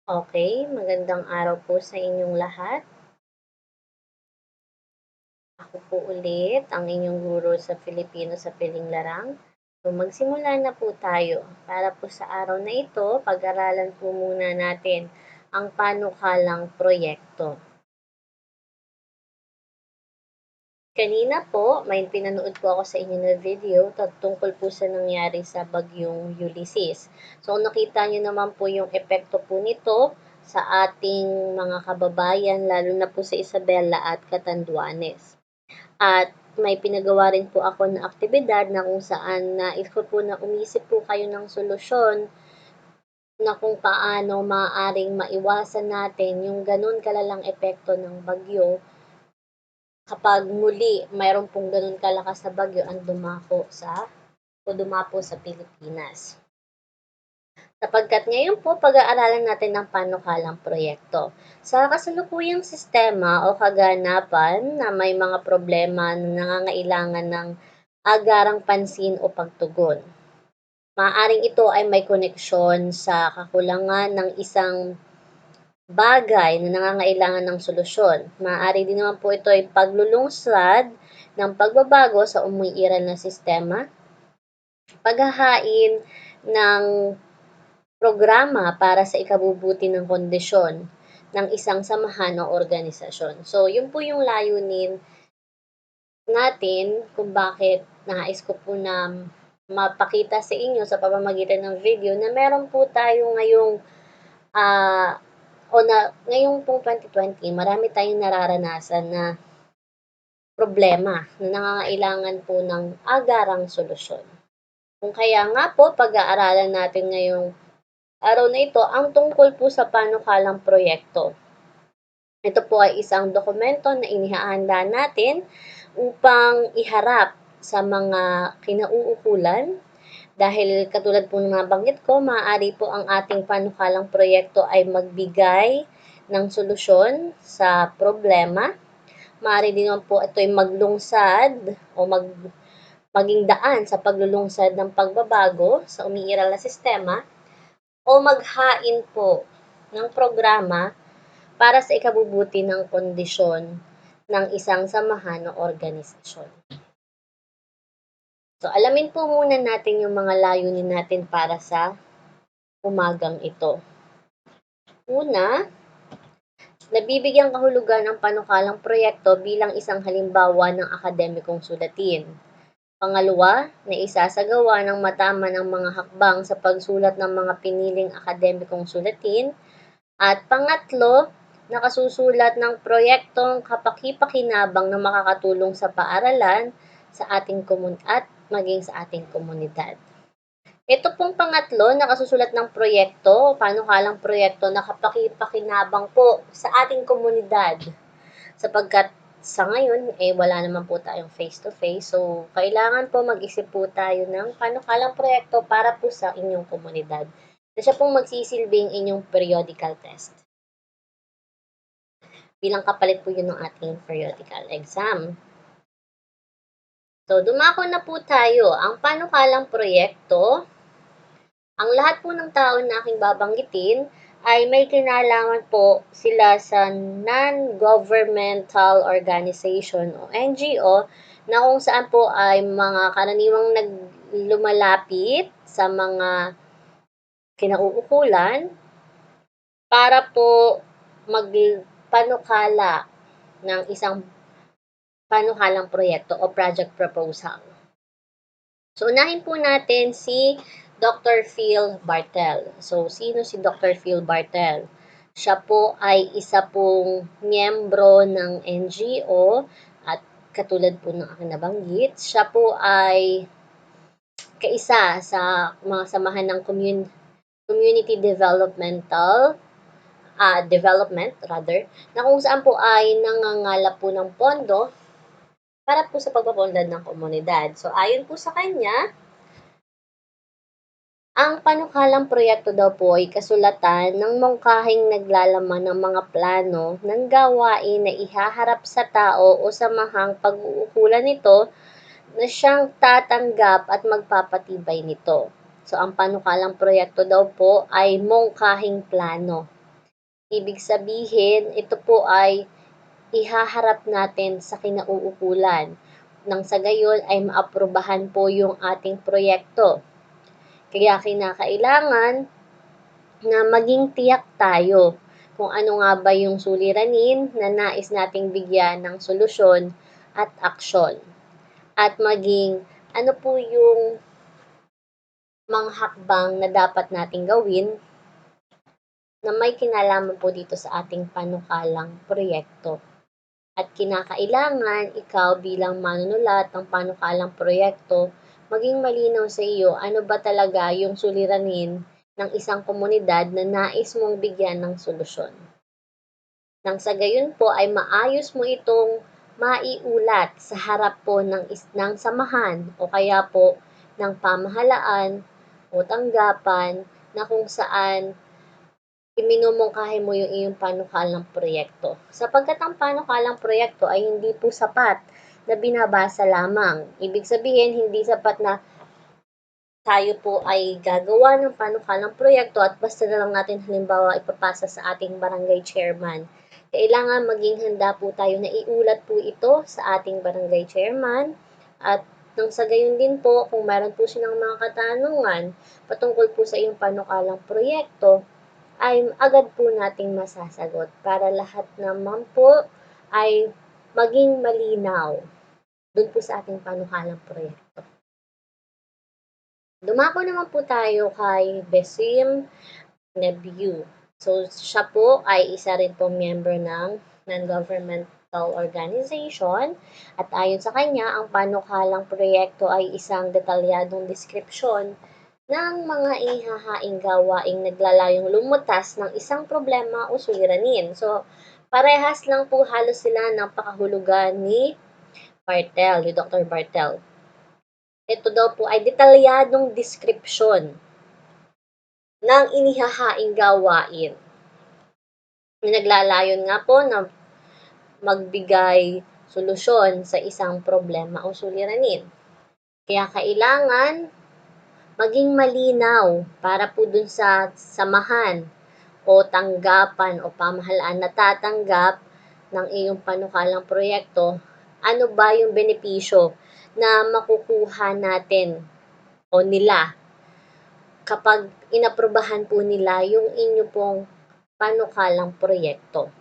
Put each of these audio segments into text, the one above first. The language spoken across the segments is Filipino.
Okay, magandang araw po sa inyong lahat. Ako po ulit ang inyong guro sa Filipino sa Piling Larang. So magsimula na po tayo. Para po sa araw na ito, pag-aralan po muna natin ang panukalang proyekto. Kanina po, may pinanood po ako sa inyo na video tungkol po sa nangyari sa bagyong Ulysses. So nakita niyo naman po yung epekto po nito sa ating mga kababayan, lalo na po sa Isabela at Catanduanes. At may pinagawa rin po ako na aktibidad na kung saan nais ko po na umisip po kayo ng solusyon na kung paano maaaring maiwasan natin yung ganun kalalang epekto ng bagyo kapag muli mayroon pong ganun kalakas na bagyo ang dumapo sa Pilipinas. Sapagkat ngayon po pag-aaralan natin ang panukalang proyekto. Sa kasalukuyang sistema o kaganapan na may mga problema na nangangailangan ng agarang pansin o pagtugon. Maaaring ito ay may koneksyon sa kakulangan ng isang bagay na nangangailangan ng solusyon. Maaari din naman po ito ay paglulungsad ng pagbabago sa umiiral na sistema, paghahain ng programa para sa ikabubuti ng kondisyon ng isang samahan o organisasyon. So, yun po yung layunin natin kung bakit nais ko po na mapakita sa inyo sa pamamagitan ng video na meron po tayo ngayong ngayong pong 2020, marami tayong nararanasan na problema na nangangailangan po ng agarang solusyon. Kung kaya nga po, pag-aaralan natin ngayong araw na ito ang tungkol po sa panukalang proyekto. Ito po ay isang dokumento na inihahanda natin upang iharap sa mga kinauukulan dahil katulad po ng nabanggit ko, maaari po ang ating panukalang proyekto ay magbigay ng solusyon sa problema. Maaari din naman po ito ay maglungsad o maging daan sa paglulungsad ng pagbabago sa umiiral na sistema o maghain po ng programa para sa ikabubuti ng kondisyon ng isang samahan o organisasyon. So, alamin po muna natin yung mga layunin natin para sa umagang ito. Una, nabibigyang kahulugan ang panukalang proyekto bilang isang halimbawa ng akademikong sulatin. Pangalawa, na isasagawa ng matama ng mga hakbang sa pagsulat ng mga piniling akademikong sulatin. At pangatlo, nakasusulat ng proyektong kapaki-pakinabang na makakatulong sa paaralan sa ating at maging sa ating komunidad. Ito pong pangatlo, nakasusulat ng proyekto, panukalang proyekto na kapaki-pakinabang po sa ating komunidad. Sapagkat sa ngayon, wala naman po tayong face-to-face. So, kailangan po mag-isip po tayo ng panukalang proyekto para po sa inyong komunidad. Na siya pong magsisilbing inyong periodical test. Bilang kapalit po yun ng ating periodical exam. So, dumako na po tayo. Ang panukalang proyekto, ang lahat po ng tao na aking babanggitin ay may kinalaman po sila sa non-governmental organization o NGO na kung saan po ay mga karaniwang lumalapit sa mga kinauukulan para po magpanukala ng isang panukalang proyekto o project proposal. So, unahin po natin si Dr. Phil Bartel. So, sino si Dr. Phil Bartel? Siya po ay isa pong miyembro ng NGO at katulad po ng aking nabanggit, siya po ay kaisa sa mga samahan ng community development na kung saan po ay nangangalap po ng pondo para po sa pagpapaunlad ng komunidad. So, ayon po sa kanya, ang panukalang proyekto daw po ay kasulatan ng mungkahing naglalaman ng mga plano ng gawain na ihaharap sa tao o samahang pag-uukulan nito na siyang tatanggap at magpapatibay nito. So, ang panukalang proyekto daw po ay mungkahing plano Ibig sabihin, ito po ay ihaharap natin sa kinauukulan nang sa gayon ay maaprubahan po yung ating proyekto. Kaya kinakailangan na maging tiyak tayo kung ano nga ba yung suliranin na nais nating bigyan ng solusyon at aksyon. At maging ano po yung mga hakbang na dapat nating gawin na may kinalaman po dito sa ating panukalang proyekto. At kinakailangan ikaw bilang manunulat ng panukalang proyekto, maging malinaw sa iyo ano ba talaga yung suliranin ng isang komunidad na nais mong bigyan ng solusyon. Nang sa gayon po ay maayos mo itong maiulat sa harap po ng samahan o kaya po ng pamahalaan o tanggapan na kung saan iminumungkahi mo yung iyong panukalang proyekto. Sapagkat ang panukalang proyekto ay hindi po sapat na binabasa lamang. Ibig sabihin, hindi sapat na tayo po ay gagawa ng panukalang proyekto at basta na lang natin halimbawa ipapasa sa ating barangay chairman. Kailangan maging handa po tayo na iulat po ito sa ating barangay chairman at nang sa gayon din po, kung meron po silang mga katanungan patungkol po sa iyong panukalang proyekto, ay agad po nating masasagot para lahat naman po ay maging malinaw dun po sa ating panukalang proyekto. Dumako naman po tayo kay Besim Nebiu. So, siya po ay isa rin pong member ng non-governmental organization at ayon sa kanya, ang panukalang proyekto ay isang detalyadong deskripsyon ng mga ihahaing gawaing naglalayong lumutas ng isang problema o suliranin. So, parehas lang po halos sila ng pakahulugan ni Bartel, ni Dr. Bartel. Ito daw po ay detalyadong deskripsyon ng inihahaing gawain. Naglalayon nga po na magbigay solusyon sa isang problema o suliranin. Kaya kailangan maging malinaw para po dun sa samahan o tanggapan o pamahalaan na tatanggap ng iyong panukalang proyekto, ano ba yung benepisyo na makukuha natin o nila kapag inaprubahan po nila yung inyo pong panukalang proyekto.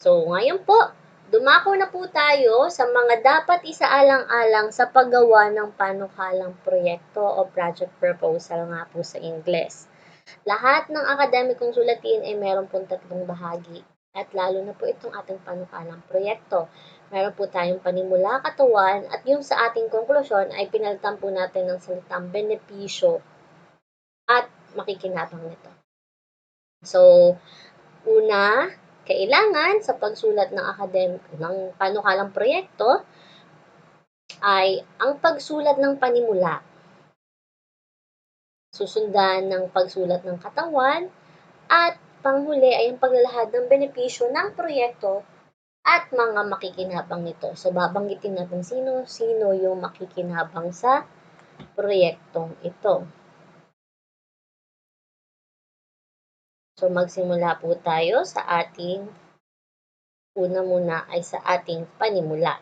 So, ngayon po, dumako na po tayo sa mga dapat isaalang-alang sa paggawa ng panukalang proyekto o project proposal nga po sa Ingles. Lahat ng akademikong sulatin ay meron pong tatlong bahagi at lalo na po itong ating panukalang proyekto. Meron po tayong panimula, katawan at yung sa ating konklusyon ay pinalitan po natin ng salitang benepisyo at makikinabang nito. So, una, kailangan sa pagsulat ng panukalang proyekto ay ang pagsulat ng panimula. Susundan ng pagsulat ng katawan at panghuli ay ang paglalahad ng benepisyo ng proyekto at mga makikinabang nito. So, babanggitin natin sino yung makikinabang sa proyektong ito. So, magsimula po tayo sa ating una muna ay sa ating panimula.